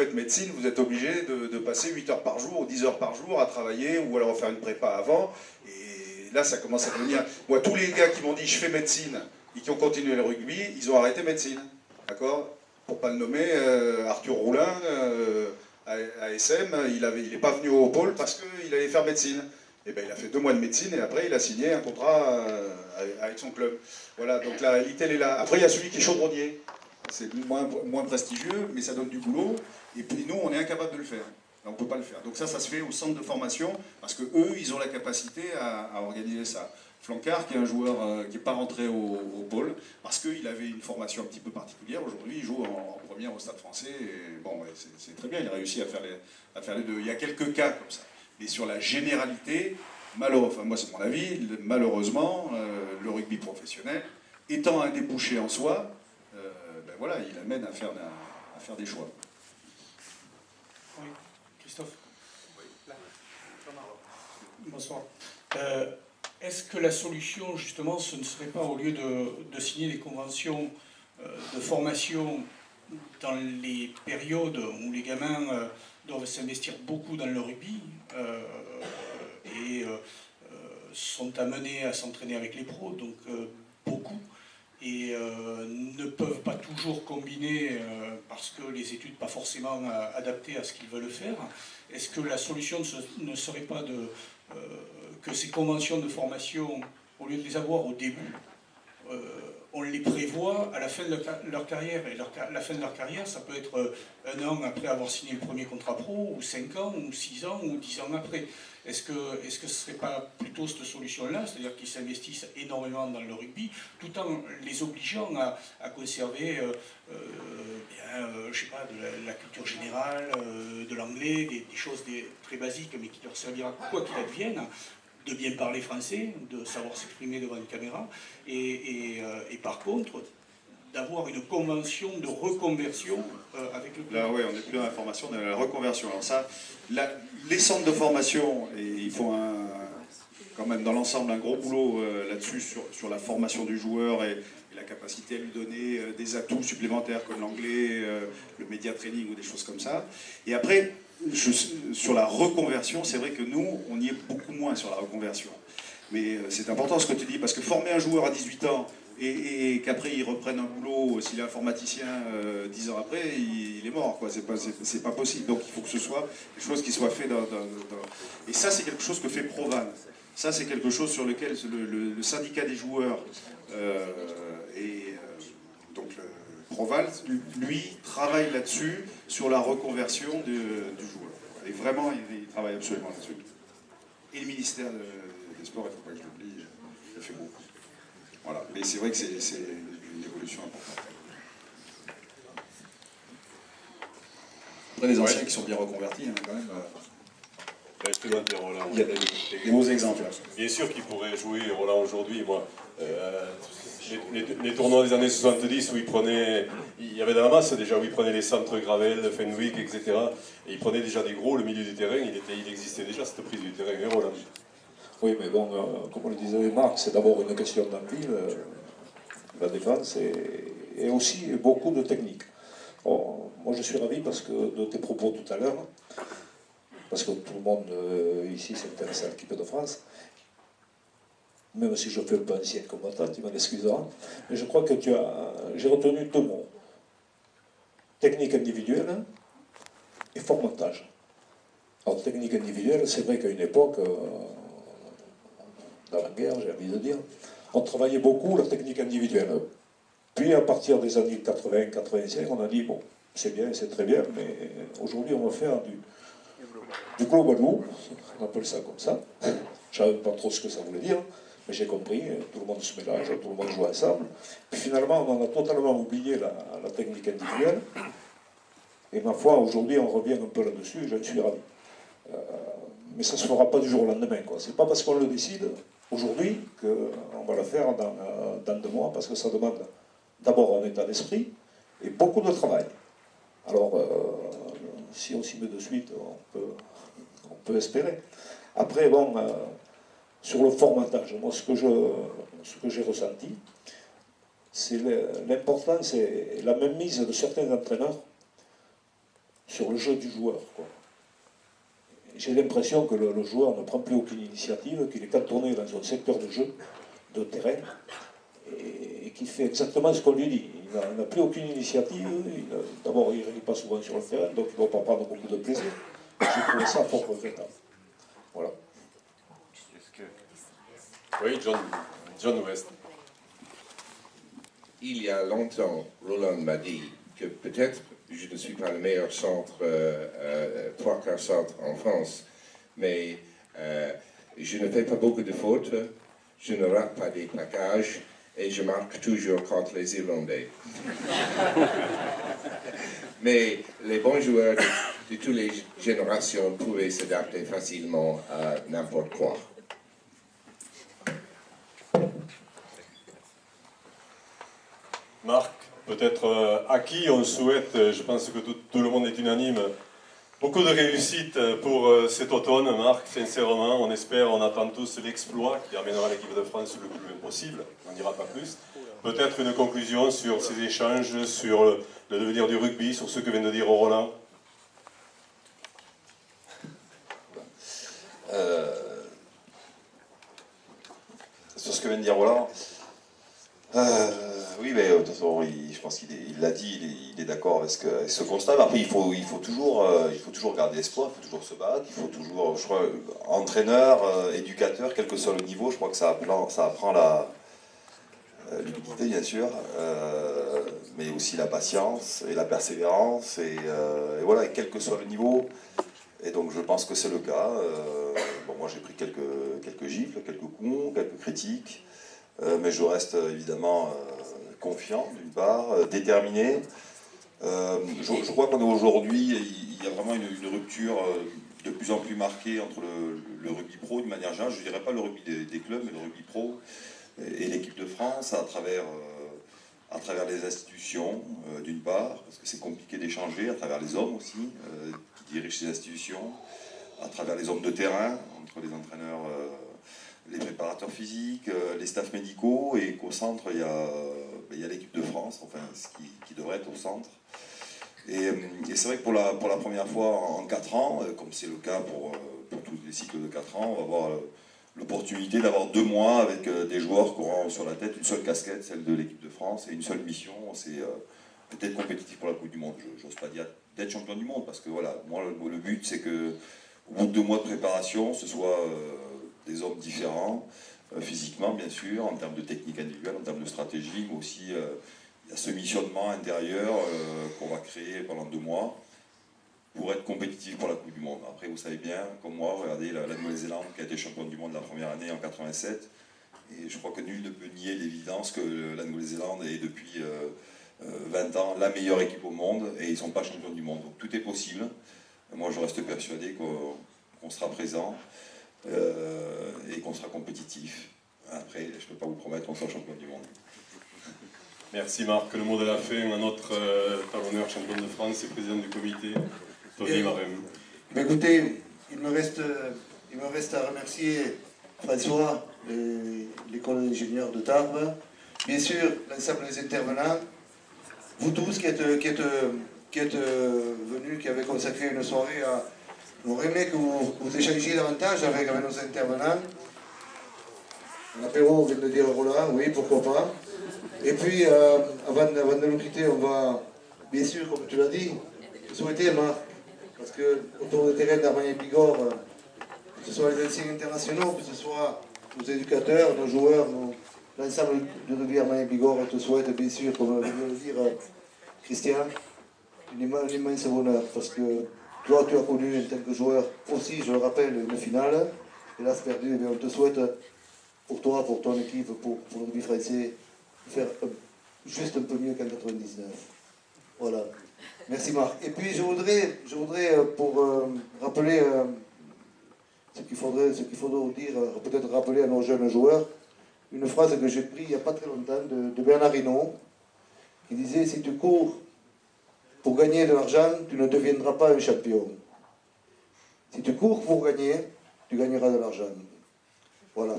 faites médecine, vous êtes obligé de passer 8 heures par jour ou 10 heures par jour à travailler ou alors faire une prépa avant. Et là, ça commence à devenir... Moi, tous les gars qui m'ont dit je fais médecine et qui ont continué le rugby, ils ont arrêté médecine. D'accord? Pour pas le nommer, Arthur Roulin, à SM, il n'est pas venu au pôle parce qu'il allait faire médecine. Et ben, il a fait 2 mois de médecine et après il a signé un contrat avec son club. Voilà, donc la réalité elle est là. Après il y a celui qui est chaudronnier. C'est moins prestigieux, mais ça donne du boulot. Et puis nous, on est incapable de le faire. On ne peut pas le faire. Donc ça se fait au centre de formation parce que eux, ils ont la capacité à organiser ça. Flancard, qui est un joueur qui n'est pas rentré au pôle, parce qu'il avait une formation un petit peu particulière. Aujourd'hui, il joue en première au Stade Français. Et bon, ouais, c'est très bien, il a réussi à faire les deux. Il y a quelques cas comme ça. Mais sur la généralité, enfin, moi c'est mon avis, malheureusement, le rugby professionnel, étant un débouché en soi, ben voilà, il amène à faire des choix. Oui, Christophe. Oui. Là. Bonsoir. Est-ce que la solution, justement, ce ne serait pas, au lieu de signer des conventions de formation dans les périodes où les gamins doivent s'investir beaucoup dans le rugby et sont amenés à s'entraîner avec les pros, donc beaucoup, et ne peuvent pas toujours combiner parce que les études pas forcément adaptées à ce qu'ils veulent faire. Est-ce que la solution ne serait pas que ces conventions de formation, au lieu de les avoir au début, on les prévoit à la fin de leur carrière. Et la fin de leur carrière, ça peut être 1 an après avoir signé le premier contrat pro, ou 5 ans, ou 6 ans, ou 10 ans après. Est-ce que ce ne serait pas plutôt cette solution-là, c'est-à-dire qu'ils s'investissent énormément dans le rugby, tout en les obligeant à conserver je sais pas, de la culture générale, de l'anglais, des choses très basiques, mais qui leur servira quoi qu'il advienne, de bien parler français, de savoir s'exprimer devant une caméra, et par contre, d'avoir une convention de reconversion avec le club. Là, oui, on n'est plus dans la formation, on est dans la reconversion. Alors ça, les centres de formation, et ils font quand même dans l'ensemble un gros boulot là-dessus, sur la formation du joueur et la capacité à lui donner des atouts supplémentaires comme l'anglais, le média training ou des choses comme ça. Et après, sur la reconversion, c'est vrai que nous, on y est beaucoup moins sur la reconversion. Mais c'est important ce que tu dis, parce que former un joueur à 18 ans et qu'après il reprenne un boulot, s'il est informaticien 10 ans après, il est mort, quoi. C'est pas possible. Donc il faut que ce soit quelque chose qui soit fait Et ça, c'est quelque chose que fait Proval. Ça, c'est quelque chose sur lequel le syndicat des joueurs donc Proval, lui, travaille là-dessus, sur la reconversion du joueur. Et vraiment, il travaille absolument là-dessus. Et le ministère des Sports, il ne faut pas que je l'oublie, il fait beaucoup. Voilà. Mais c'est vrai que c'est une évolution importante. Après, les anciens qui sont bien reconvertis, hein, quand même. Je te demande, Roland. Il y a des beaux exemples. Bien sûr qu'il pourrait jouer Roland aujourd'hui. Moi, les tournois des années 70 où il y avait de la masse déjà, où il prenait les centres Gravel, Fenwick, etc. Et il prenait déjà des gros, le milieu du terrain, il existait déjà cette prise du terrain, hein, Roland. Oui, mais bon, comme le disait Marc, c'est d'abord une question d'envie, la défense, et aussi beaucoup de technique. Bon, moi je suis ravi parce que de tes propos tout à l'heure, parce que tout le monde ici s'intéresse à l'équipe de France, même si je fais un peu ancien combattant, tu m'en excuseras, mais je crois que j'ai retenu 2 mots. Technique individuelle et formatage. Alors, technique individuelle, c'est vrai qu'à une époque, dans la guerre, j'ai envie de dire, on travaillait beaucoup la technique individuelle. Puis, à partir des années 80-85, on a dit, bon, c'est bien, c'est très bien, mais aujourd'hui, on va faire du global move, on appelle ça comme ça. Je ne savais pas trop ce que ça voulait dire, mais j'ai compris, tout le monde se mélange, tout le monde joue ensemble. Puis finalement, on a totalement oublié la technique individuelle. Et ma foi, aujourd'hui, on revient un peu là-dessus, et je suis ravi. Mais ça ne se fera pas du jour au lendemain. Ce n'est pas parce qu'on le décide aujourd'hui qu'on va le faire dans 2 mois, parce que ça demande d'abord un état d'esprit et beaucoup de travail. Alors, si on s'y met de suite, on peut espérer. Après, bon, sur le formatage, moi, ce que j'ai ressenti, c'est l'importance et la mainmise de certains entraîneurs sur le jeu du joueur, quoi. J'ai l'impression que le joueur ne prend plus aucune initiative, qu'il est cantonné dans un secteur de jeu, de terrain, et qu'il fait exactement ce qu'on lui dit. Il n'a plus aucune initiative. D'abord, il ne réunit pas souvent sur le terrain, donc il ne va pas prendre beaucoup de plaisir. J'ai trouvé ça fort regrettable. Voilà. Oui, John West. Il y a longtemps, Roland m'a dit que peut-être je ne suis pas le meilleur centre, trois quarts centre en France, mais je ne fais pas beaucoup de fautes, je ne rate pas des plaquages et je marque toujours contre les Irlandais. Mais les bons joueurs de toutes les générations pouvaient s'adapter facilement à n'importe quoi. Marc, peut-être à qui on souhaite, je pense que tout le monde est unanime, beaucoup de réussite pour cet automne, Marc, sincèrement, on espère, on attend tous l'exploit qui amènera l'équipe de France le plus loin possible, on n'ira pas plus. Peut-être une conclusion sur ces échanges, sur le devenir du rugby, sur ce que vient de dire Roland. Sur ce que vient de dire Roland, oui, mais de toute façon, je pense qu'il l'a dit, il est d'accord avec ce constat. Mais après, il faut toujours garder espoir, il faut toujours se battre, il faut toujours, je crois, entraîneur, éducateur, quel que soit le niveau, je crois que ça apprend l'humilité, bien sûr, mais aussi la patience et la persévérance, et voilà, et quel que soit le niveau. Et donc, je pense que c'est le cas. Bon, moi, j'ai pris quelques gifles, quelques coups, quelques critiques. Mais je reste évidemment confiant, d'une part, déterminé. Je crois qu'on est aujourd'hui, il y a vraiment une rupture de plus en plus marquée entre le rugby pro, d'une manière générale, je ne dirais pas le rugby des clubs, mais le rugby pro et l'équipe de France à travers les institutions, d'une part, parce que c'est compliqué d'échanger, à travers les hommes aussi, qui dirigent ces institutions, à travers les hommes de terrain, entre les entraîneurs, les préparateurs physiques, les staffs médicaux, et qu'au centre, il y a l'équipe de France, enfin, ce qui devrait être au centre. Et c'est vrai que pour la première fois en 4 ans, comme c'est le cas pour tous les cycles de 4 ans, on va avoir l'opportunité d'avoir 2 mois avec des joueurs qui auront sur la tête une seule casquette, celle de l'équipe de France, et une seule mission, c'est peut-être compétitif pour la Coupe du Monde. Je n'ose pas dire d'être champion du monde, parce que voilà, moi le but c'est que au bout de 2 mois de préparation, ce soit des hommes différents, physiquement bien sûr, en termes de technique individuelle, en termes de stratégie, mais aussi il y a ce missionnement intérieur qu'on va créer pendant 2 mois pour être compétitif pour la Coupe du Monde. Après, vous savez bien, comme moi, regardez la Nouvelle-Zélande qui a été championne du monde la première année en 87, et je crois que nul ne peut nier l'évidence que la Nouvelle-Zélande est depuis 20 ans la meilleure équipe au monde, et ils ne sont pas champions du monde. Donc tout est possible. Moi, je reste persuadé qu'on sera présent et qu'on sera compétitif. Après, je ne peux pas vous promettre qu'on sera champion du monde. Merci Marc. Le mot de la fin à notre talonneur champion de France et président du comité, Tony Marem. Écoutez, il me reste à remercier François, l'école d'ingénieurs de Tarbes, bien sûr l'ensemble des intervenants, vous tous qui êtes venus, qui avez consacré une soirée à... J'aurais aimé que vous échangiez davantage avec nos intervenants. Un apéro, vient de dire Roland, oui, pourquoi pas. Et puis, avant de nous quitter, on va, bien sûr, comme tu l'as dit, souhaiter, Marc, parce que autour des terrains d'Armagnac-Bigorre, que ce soit les anciens internationaux, que ce soit nos éducateurs, nos joueurs, l'ensemble de rugby Armagnac-Bigorre, on te souhaite, bien sûr, comme vient de le dire Christian, un immense bonheur, parce que toi, tu as connu en tant que joueur aussi, je le rappelle, une finale, hélas perdue, mais on te souhaite, pour toi, pour ton équipe, pour le rugby français, faire juste un peu mieux qu'en 99. Voilà. Merci Marc. Et puis je voudrais pour rappeler ce qu'il faudrait dire, peut-être rappeler à nos jeunes joueurs, une phrase que j'ai prise il n'y a pas très longtemps de Bernard Hinault, qui disait « Si tu cours pour gagner de l'argent, tu ne deviendras pas un champion. Si tu cours pour gagner, tu gagneras de l'argent. » Voilà.